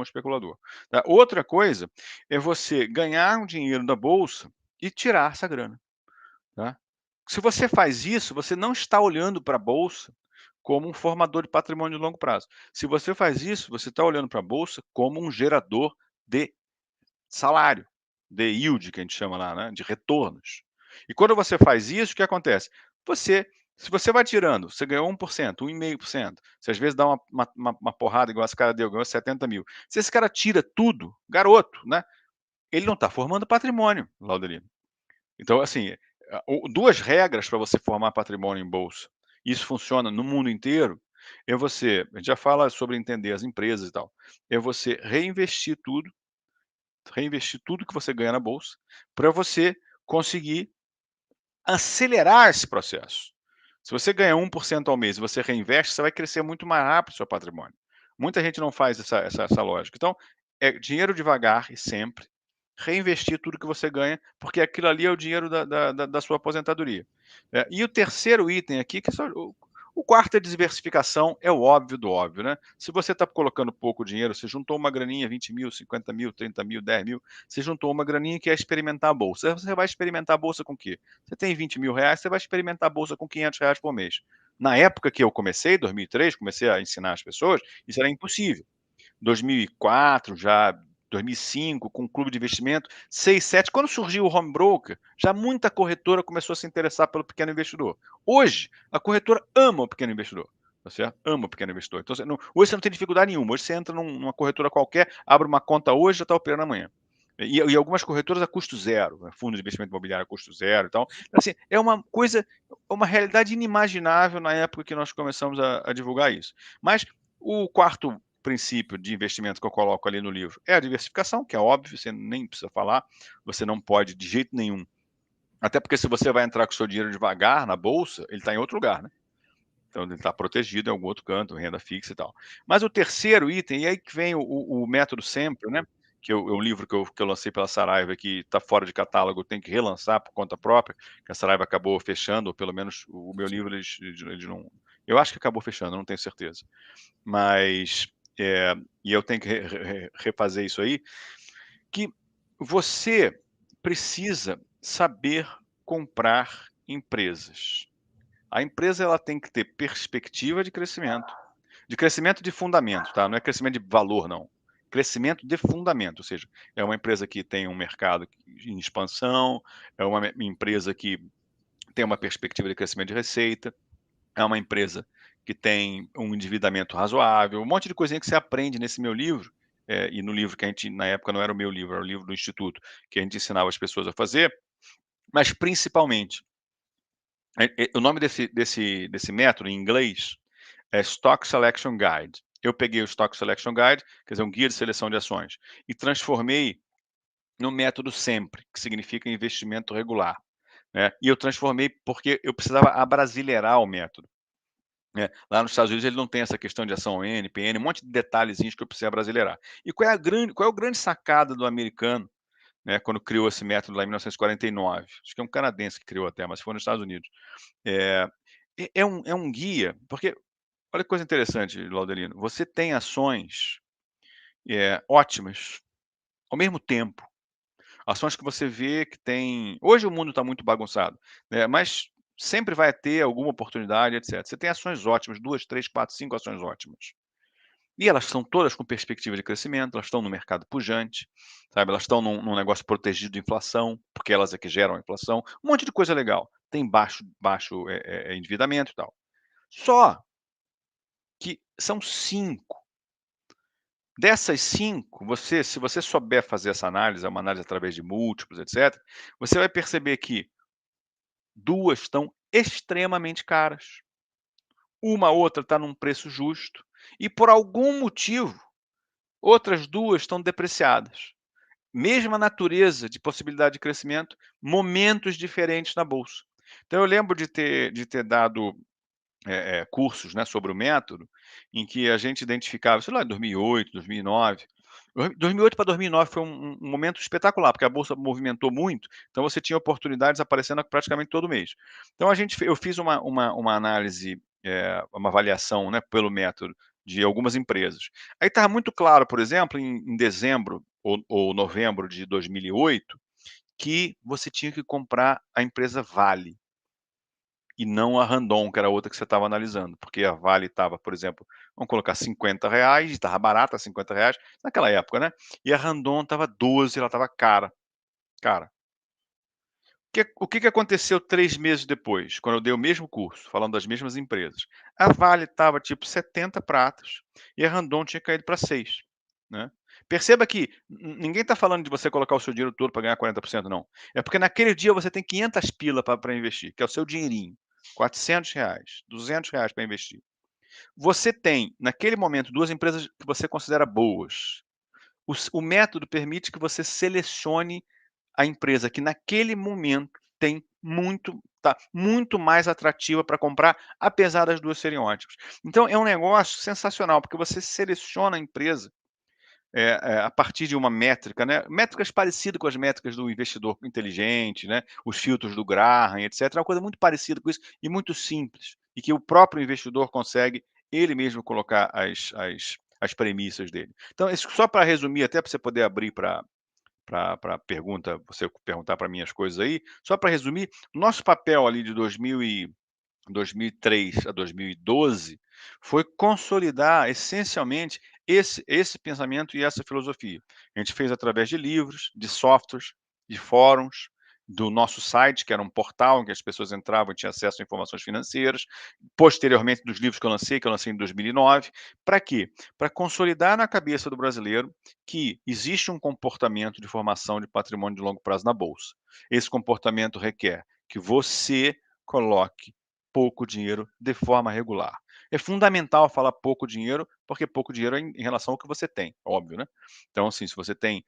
como especulador. Tá? Outra coisa é você ganhar um dinheiro da bolsa e tirar essa grana. Tá? Se você faz isso, você não está olhando para a bolsa como um formador de patrimônio de longo prazo. Se você faz isso, você está olhando para a bolsa como um gerador de salário, de yield, que a gente chama lá, né, de retornos. E quando você faz isso, o que acontece? Se você vai tirando, você ganhou 1%, 1,5%, você às vezes dá uma porrada igual esse cara deu, ganhou 70 mil. Se esse cara tira tudo, garoto, né, ele não está formando patrimônio, Laudelino. Então, assim, duas regras para você formar patrimônio em bolsa, isso funciona no mundo inteiro, a gente já fala sobre entender as empresas e tal, é você reinvestir tudo que você ganha na bolsa, para você conseguir acelerar esse processo. Se você ganha 1% ao mês e você reinveste, você vai crescer muito mais rápido o seu patrimônio. Muita gente não faz essa lógica. Então, é dinheiro devagar e sempre, reinvestir tudo que você ganha, porque aquilo ali é o dinheiro da sua aposentadoria. E o terceiro item aqui, que é só o quarto é diversificação, é o óbvio do óbvio, né? Se você está colocando pouco dinheiro, você juntou uma graninha, 20 mil, 50 mil, 30 mil, 10 mil, você juntou uma graninha que é experimentar a bolsa. Você vai experimentar a bolsa com o quê? Você tem 20 mil reais, você vai experimentar a bolsa com 500 reais por mês. Na época que eu comecei, 2003, comecei a ensinar as pessoas, isso era impossível. 2004, já 2005, com um clube de investimento, 6, 7, quando surgiu o home broker, já muita corretora começou a se interessar pelo pequeno investidor. Hoje, a corretora ama o pequeno investidor. Tá certo? Ama o pequeno investidor. Então, hoje você não tem dificuldade nenhuma. Hoje você entra numa corretora qualquer, abre uma conta hoje, já está operando amanhã. E algumas corretoras a custo zero, né? Fundo de investimento imobiliário a custo zero e tal. Então, assim, é uma coisa, uma realidade inimaginável na época que nós começamos a divulgar isso. Mas o quarto princípio de investimento que eu coloco ali no livro é a diversificação, que é óbvio, você nem precisa falar, você não pode de jeito nenhum. Até porque se você vai entrar com o seu dinheiro devagar na bolsa, ele está em outro lugar, né? Então ele está protegido em algum outro canto, renda fixa e tal. Mas o terceiro item, e aí que vem o método sempre, né? Que é um livro que eu lancei pela Saraiva, que está fora de catálogo, tem que relançar por conta própria, que a Saraiva acabou fechando, ou pelo menos o meu livro eles não. Eu acho que acabou fechando, não tenho certeza. Mas e eu tenho que refazer isso aí, que você precisa saber comprar empresas. A empresa ela tem que ter perspectiva de crescimento de fundamento, tá? Não é crescimento de valor, não. Crescimento de fundamento, ou seja, é uma empresa que tem um mercado em expansão, é uma empresa que tem uma perspectiva de crescimento de receita, é uma empresa que tem um endividamento razoável, um monte de coisinha que você aprende nesse meu livro, e no livro que a gente, na época não era o meu livro, era o livro do Instituto, que a gente ensinava as pessoas a fazer, mas principalmente, o nome desse método em inglês é Stock Selection Guide. Eu peguei o Stock Selection Guide, quer dizer, um guia de seleção de ações, e transformei no método sempre, que significa investimento regular. Né? E eu transformei porque eu precisava abrasileirar o método. Lá nos Estados Unidos ele não tem essa questão de ação N, PN, um monte de detalhezinhos que eu precisei brasileirar. E qual é o grande sacada do americano, né, quando criou esse método lá em 1949? Acho que é um canadense que criou até, mas foi nos Estados Unidos. É, é um guia, porque olha que coisa interessante, Laudelino, você tem ações ótimas ao mesmo tempo. Ações que você vê que tem. Hoje o mundo está muito bagunçado, né? Mas sempre vai ter alguma oportunidade, etc. Você tem ações ótimas, 2, 3, 4, 5 ações ótimas. E elas estão todas com perspectiva de crescimento, elas estão no mercado pujante, sabe? Elas estão num negócio protegido de inflação, porque elas é que geram a inflação. Um monte de coisa legal. Tem baixo endividamento e tal. Só que são 5. Dessas 5, se você souber fazer essa análise, é uma análise através de múltiplos, etc., você vai perceber que 2 estão extremamente caras, uma outra está num preço justo, e por algum motivo, outras 2 estão depreciadas. Mesma natureza de possibilidade de crescimento, momentos diferentes na bolsa. Então eu lembro de ter dado cursos, né, sobre o método, em que a gente identificava, sei lá, em 2008, 2009. 2008 para 2009 foi um momento espetacular, porque a bolsa movimentou muito, então você tinha oportunidades aparecendo praticamente todo mês. Então eu fiz uma análise, uma avaliação, né, pelo método de algumas empresas. Aí estava muito claro, por exemplo, em dezembro ou novembro de 2008, que você tinha que comprar a empresa Vale, e não a Randon, que era a outra que você estava analisando, porque a Vale estava, por exemplo, vamos colocar R$ 50, estava barata, R$ 50 naquela época, né, e a Randon estava 12, ela estava cara, cara. O que aconteceu 3 meses depois, quando eu dei o mesmo curso, falando das mesmas empresas? A Vale estava tipo 70 pratas e a Randon tinha caído para 6, né. Perceba que ninguém está falando de você colocar o seu dinheiro todo para ganhar 40% não. É porque naquele dia você tem 500 pila para investir, que é o seu dinheirinho, R$ 400, R$ 200 para investir. Você tem, naquele momento, 2 empresas que você considera boas. O método permite que você selecione a empresa que naquele momento tem muito mais atrativa para comprar, apesar das 2 serem ótimas. Então é um negócio sensacional, porque você seleciona a empresa, a partir de uma métrica, né, métricas parecidas com as métricas do investidor inteligente, né, os filtros do Graham, etc. É uma coisa muito parecida com isso e muito simples, e que o próprio investidor consegue ele mesmo colocar as premissas dele. Então isso só para resumir, até para você poder abrir para pergunta, você perguntar para mim as coisas aí, só para resumir, nosso papel ali de 2003 a 2012 foi consolidar essencialmente esse pensamento e essa filosofia. A gente fez através de livros, de softwares, de fóruns, do nosso site, que era um portal em que as pessoas entravam e tinham acesso a informações financeiras, posteriormente dos livros que eu lancei em 2009. Para quê? Para consolidar na cabeça do brasileiro que existe um comportamento de formação de patrimônio de longo prazo na bolsa. Esse comportamento requer que você coloque pouco dinheiro de forma regular. É fundamental falar pouco dinheiro, porque pouco dinheiro é em relação ao que você tem, óbvio, né. Então, assim, se você tem,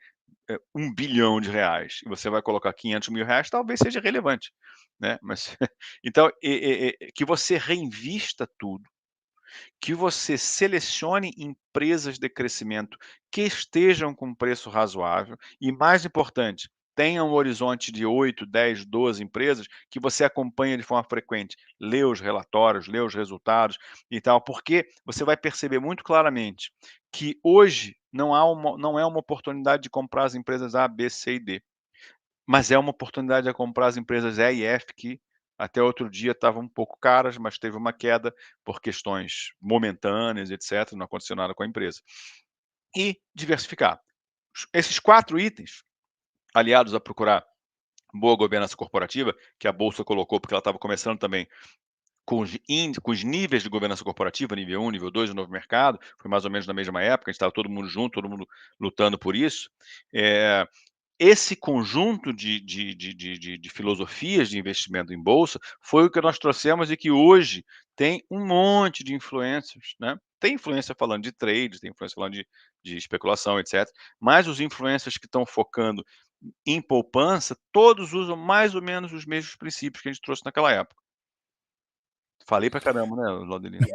R$ 1 bilhão e você vai colocar R$ 500.000, talvez seja relevante, né, mas então, que você reinvista tudo, que você selecione empresas de crescimento que estejam com preço razoável e, mais importante, tenha um horizonte de 8, 10, 12 empresas que você acompanha de forma frequente. Lê os relatórios, lê os resultados e tal, porque você vai perceber muito claramente que hoje não é uma oportunidade de comprar as empresas A, B, C e D, mas é uma oportunidade de comprar as empresas E e F, que até outro dia estavam um pouco caras, mas teve uma queda por questões momentâneas, etc, não aconteceu nada com a empresa. E diversificar. Esses 4 itens, aliados a procurar boa governança corporativa, que a bolsa colocou, porque ela estava começando também com os níveis de governança corporativa, nível 1, nível 2 do novo mercado, foi mais ou menos na mesma época, a gente estava todo mundo junto, todo mundo lutando por isso. Eh, Esse conjunto de filosofias de investimento em bolsa foi o que nós trouxemos e que hoje tem um monte de influencers, né. Tem influencer falando de trade, tem influencer falando de especulação, etc. Mas os influencers que estão focando em poupança, todos usam mais ou menos os mesmos princípios que a gente trouxe naquela época. Falei pra caramba, né, Laudelino?